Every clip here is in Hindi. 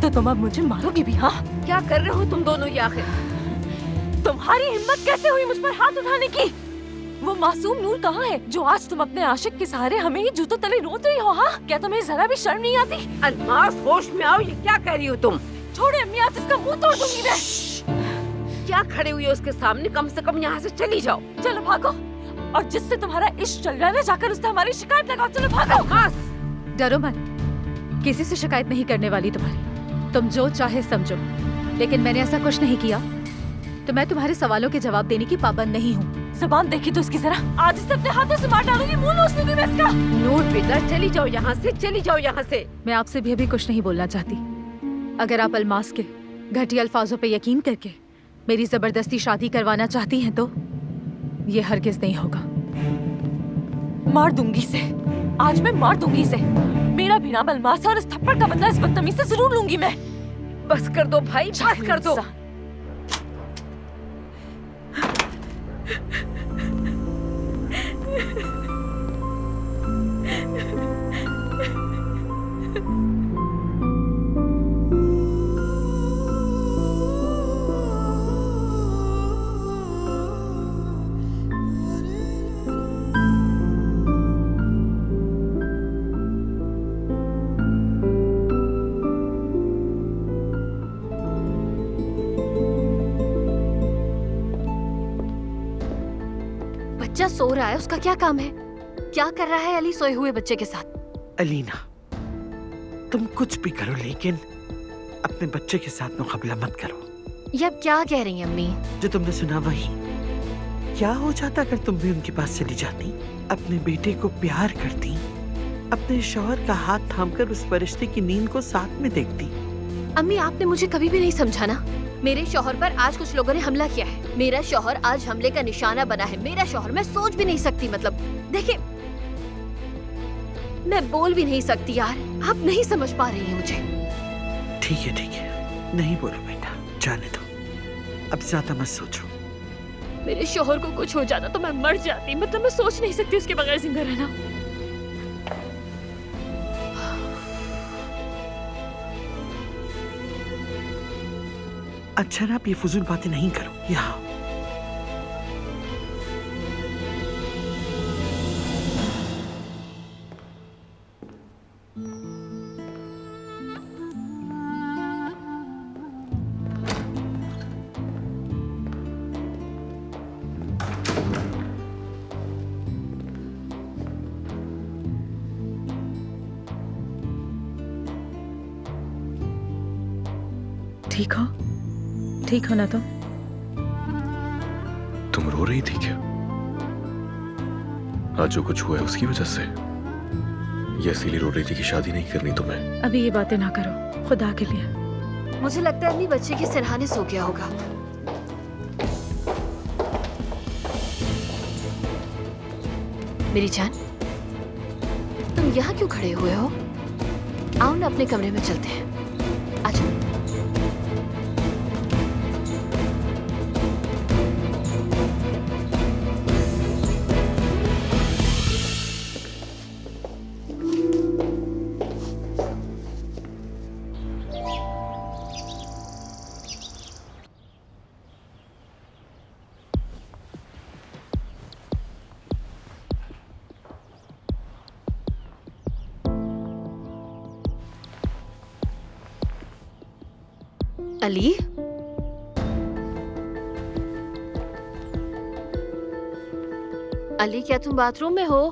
तो तुम अब मुझे मारोगी भी? हाँ, क्या कर रहे हो तुम दोनों ये आखिर? तुम्हारी हिम्मत कैसे हुई मुझ पर हाथ उठाने की? वो मासूम नूर कहाँ है जो आज तुम अपने आशिक के सहारे हमें ही जूतों तले रोत रही हो? हाँ, क्या तुम्हें जरा भी शर्म नहीं आती? अलमास, होश में आओ, ये क्या कह रही हो तुम? छोड़े अम्मी, आज इसका मुंह तोड़ दूंगी मैं। क्या खड़े हुई हो उसके सामने? कम से कम यहाँ से चली जाओ। चलो भागो, और जिससे तुम्हारा इश्क चल रहा है ना, जाकर उससे हमारी शिकायत लगाओ। चलो भागो। बस डरो मत, किसी से शिकायत नहीं करने वाली तुम्हारी। तुम जो चाहे समझो, लेकिन मैंने ऐसा कुछ नहीं किया तो मैं तुम्हारे सवालों के जवाब देने की पाबंद नहीं हूँ। ज़बान देखी तो इसकी जरा, आज इसे अपने हाथों से मार डालूंगी, मुंह नोच लूंगी मैं इसका। नूर बेटा, चली जाओ यहाँ से, चली जाओ यहाँ से। मैं आपसे भी अभी कुछ नहीं बोलना चाहती। अगर आप अलमास के घटिया अल्फाजों पे यकीन करके मेरी जबरदस्ती शादी करवाना चाहती हैं तो ये हरगिज नहीं होगा। मार दूंगी इसे, आज मैं मार दूंगी इसे। मेरा भी नाम अलमास है और इस थप्पड़ का बदला इस बदतमीज से जरूर लूंगी मैं। बस कर दो भाई, बस कर दो। बच्चा सो रहा है, उसका क्या काम है? क्या कर रहा है अली सोए हुए बच्चे के साथ? अलीना, तुम कुछ भी करो लेकिन अपने बच्चे के साथ मुकाबला मत करो। ये अब क्या कह रही हैं अम्मी? जो तुमने सुना वही। क्या हो जाता अगर तुम भी उनके पास चली जाती, अपने बेटे को प्यार करती, अपने शौहर का हाथ थामकर उस फरिश्ते की नींद को साथ में देखती? अम्मी, आपने मुझे कभी भी नहीं समझा ना। मेरे शौहर पर आज कुछ लोगों ने हमला किया है। मेरा शौहर आज हमले का निशाना बना है। मेरा शौहर, मैं सोच भी नहीं सकती। मतलब देखिए, मैं बोल भी नहीं सकती यार। आप नहीं समझ पा रही हैं मुझे। ठीक है, नहीं बोलो बेटा, जाने दो। अब ज्यादा मत सोचो। मेरे शौहर को कुछ हो जाता तो मैं मर जाती। मतलब मैं सोच नहीं सकती उसके बगैर जिंदा रहना। अच्छा ना, आप ये फजूल बातें नहीं करो। यहाँ ठीक हो ना तुम रो रही थी क्या? आज जो कुछ हुआ है उसकी वजह से? या इसीलिए रो रही थी कि शादी नहीं करनी तुम्हें? अभी ये बातें ना करो, खुदा के लिए। मुझे लगता है अम्मी बच्चे के सिरहाने सो गया होगा। मेरी जान, तुम यहाँ क्यों खड़े हुए हो? आओ ना, अपने कमरे में चलते हैं। आजा। अली, अली, क्या तुम बाथरूम में हो?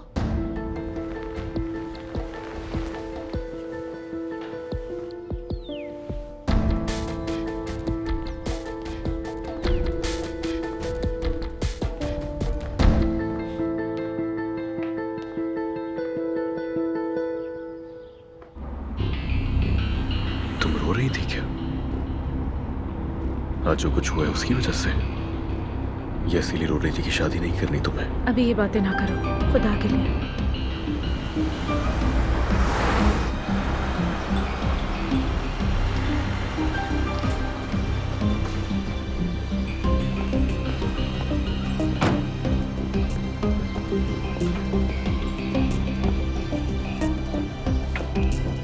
तुम रो रही थी क्या? आज जो कुछ हुआ है उसकी वजह से? या इसीलिए रो रही थी कि शादी नहीं करनी तुम्हें? अभी ये बातें ना करो, खुदा के लिए।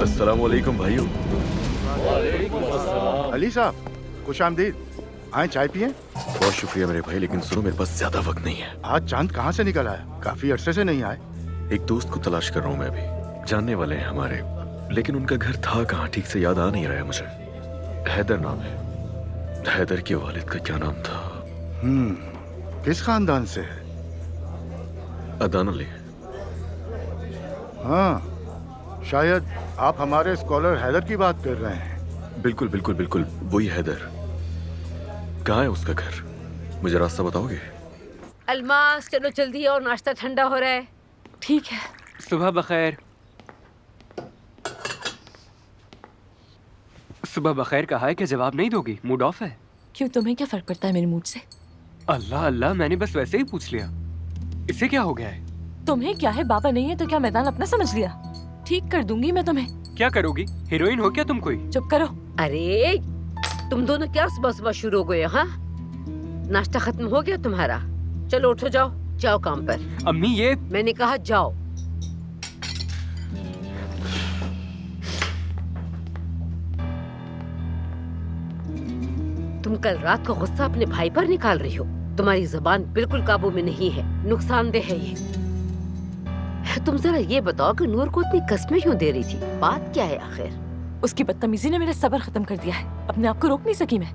अस्सलाम वालेकुम भाइयों। अली साहब, खुश आमदीद। आए चाय पिए। बहुत शुक्रिया मेरे भाई, लेकिन सुनो मेरे पास ज्यादा वक्त नहीं है। आज चांद कहाँ से निकल आया? काफी अरसे से नहीं आए। एक दोस्त को तलाश कर रहा हूँ मैं अभी, जानने वाले हैं हमारे, लेकिन उनका घर था कहाँ ठीक से याद आ नहीं रहा है मुझे। हैदर नाम है। हैदर के वालिद का क्या नाम था? किस खानदान से है? अदान अली। हाँ, शायद आप हमारे स्कॉलर हैदर की बात कर रहे हैं। बिल्कुल बिल्कुल बिल्कुल, वही हैदर। कहाँ है उसका घर? मुझे रास्ता बताओगे? अलमास, चलो जल्दी और नाश्ता ठंडा हो रहा है। ठीक है। सुबह बखैर। सुबह बखैर कहा है कि जवाब नहीं दोगी, मूड ऑफ है। क्यों, तुम्हें क्या फर्क पड़ता है मेरे मूड से? अल्लाह अल्लाह, मैंने बस वैसे ही पूछ लिया। इससे क्या हो गया है? तुम्हें क्या है, बाबा नहीं है तो क्या मैदान अपना समझ लिया? ठीक कर दूंगी मैं तुम्हें। क्या करोगी? हीरोइन हो क्या तुम कोई? चुप करो। अरे तुम दोनों क्या सुबह सुबह शुरू हो गए हो? हाँ, नाश्ता खत्म हो गया तुम्हारा? चलो उठो, जाओ जाओ काम पर। अम्मी ये मैंने कहा जाओ। तुम कल रात को गुस्सा अपने भाई पर निकाल रही हो। तुम्हारी जुबान बिल्कुल काबू में नहीं है, नुकसानदेह है ये। तुम जरा ये बताओ कि नूर को इतनी कस्में क्यों दे रही थी? बात क्या है आखिर? उसकी बदतमीजी ने मेरा सब्र खत्म कर दिया है। अपने आप को रोक नहीं सकी मैं।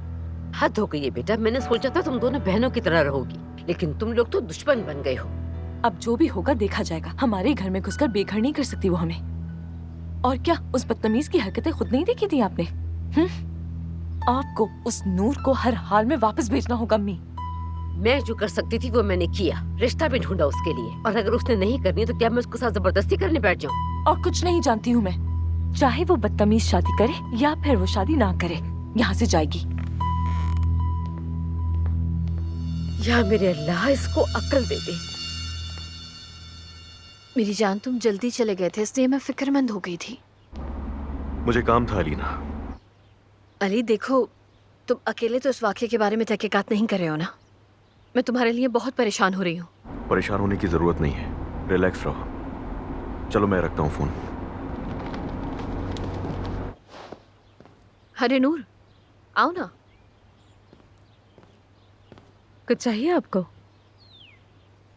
हद हो गई है बेटा। मैंने सोचा था तुम दोनों बहनों की तरह रहोगी, लेकिन तुम लोग तो दुश्मन बन गए हो। अब जो भी होगा देखा जाएगा। हमारे घर में घुसकर बेघर नहीं कर सकती वो हमें। और क्या उस बदतमीज की हरकतें खुद नहीं देखी थी आपने? आपको उस नूर को हर हाल में वापस भेजना होगा अम्मी। मैं जो कर सकती थी वो मैंने किया। रिश्ता भी ढूंढा उसके लिए, और अगर उसने नहीं करनी तो क्या मैं उसके साथ जबरदस्ती करने बैठ जाऊं? और कुछ नहीं जानती हूँ मैं। चाहे वो बदतमीज शादी करे या फिर वो शादी ना करे, यहाँ से जाएगी। या मेरे अल्लाह, इसको अक्ल दे दे। मेरी जान, तुम जल्दी चले गए थे इसलिए मैं फिक्रमंद हो गई थी। मुझे काम था अलीना। अली देखो, तुम अकेले तो इस वाक़े के बारे में तहकीकात नहीं कर रहे हो ना? मैं तुम्हारे लिए बहुत परेशान हो रही हूँ। परेशान होने की जरूरत नहीं है, रिलैक्स रहो। चलो मैं रखता हूँ फोन। अरे नूर, आओ ना। कुछ चाहिए आपको?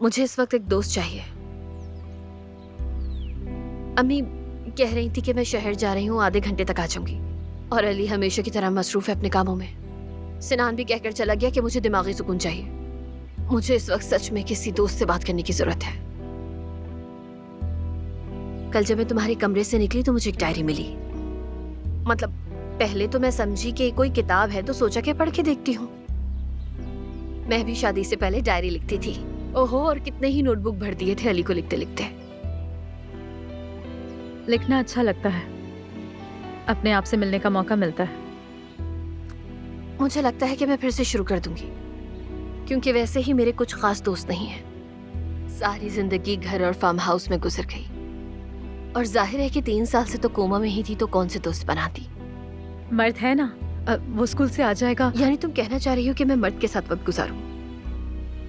मुझे इस वक्त एक दोस्त चाहिए। अम्मी कह रही थी कि मैं शहर जा रही हूँ, आधे घंटे तक आ जाऊंगी। और अली हमेशा की तरह मसरूफ है अपने कामों में। सिनान भी कहकर चला गया कि मुझे दिमागी सुकून चाहिए। मुझे इस वक्त सच में किसी दोस्त से बात करने की जरूरत है। कल जब मैं तुम्हारे कमरे से निकली तो मुझे एक डायरी मिली। मतलब पहले तो मैं समझी कि कोई किताब है, तो सोचा कि पढ़ के देखती हूँ। मैं भी शादी से पहले डायरी लिखती थी। ओहो, और कितने ही नोटबुक भर दिए थे अली को लिखते लिखते। लिखना अच्छा लगता है, अपने आप से मिलने का मौका मिलता है। मुझे लगता है कि मैं फिर से शुरू कर दूंगी, क्योंकि वैसे ही मेरे कुछ खास दोस्त नहीं हैं। सारी जिंदगी घर और फार्म हाउस में गुजर गई, और जाहिर है कि 3 साल से तो कोमा में ही थी, तो कौन से दोस्त बनाती। मर्द है ना, वो स्कूल से आ जाएगा। यानी तुम कहना चाह रही हो कि मैं मर्द के साथ वक्त गुजारूं?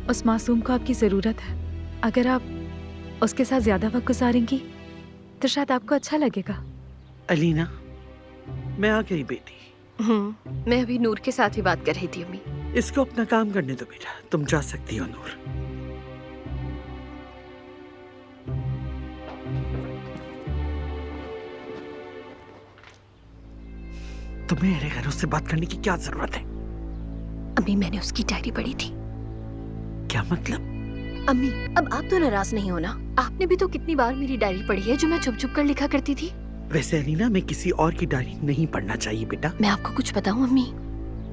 उस मासूम को आपकी जरूरत है। अगर आप उसके साथ ज्यादा वक्त गुजारेंगी तो शायद आपको अच्छा लगेगा। अलीना, मैं आ गई बेटी। मैं अभी नूर के साथ ही बात कर रही थी अम्मी। इसको अपना काम करने दो बेटा, तुम जा सकती हो नूर। तुम्हें मेरे घरों से बात करने की क्या जरूरत है? अम्मी मैंने उसकी डायरी पढ़ी थी। क्या मतलब? अम्मी अब आप तो नाराज नहीं हो ना? आपने भी तो कितनी बार मेरी डायरी पढ़ी है जो मैं छुप छुप कर लिखा करती थी। वैसे अलीना, मैं किसी और की डायरी नहीं पढ़ना चाहिए बेटा। मैं आपको कुछ बताऊं अम्मी,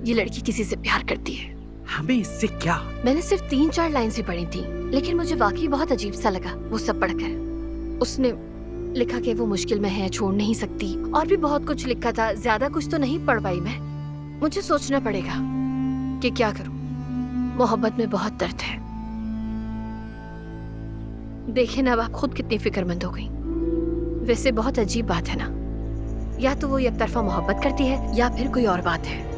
ये लड़की किसी से प्यार करती है। हमें इससे क्या? मैंने सिर्फ 3-4 लाइन्स ही पढ़ी थी, लेकिन मुझे वाकई बहुत अजीब सा लगा वो सब पढ़कर। उसने लिखा कि वो मुश्किल में है, छोड़ नहीं सकती, और भी बहुत कुछ लिखा था। ज्यादा कुछ तो नहीं पढ़ पाई मैं। मुझे सोचना पड़ेगा कि क्या करूं। मोहब्बत में बहुत दर्द है। देखें ना अब आप खुद कितनी फिक्रमंद हो गई। वैसे बहुत अजीब बात है ना, या तो वो एक तरफा मोहब्बत करती है या फिर कोई और बात है।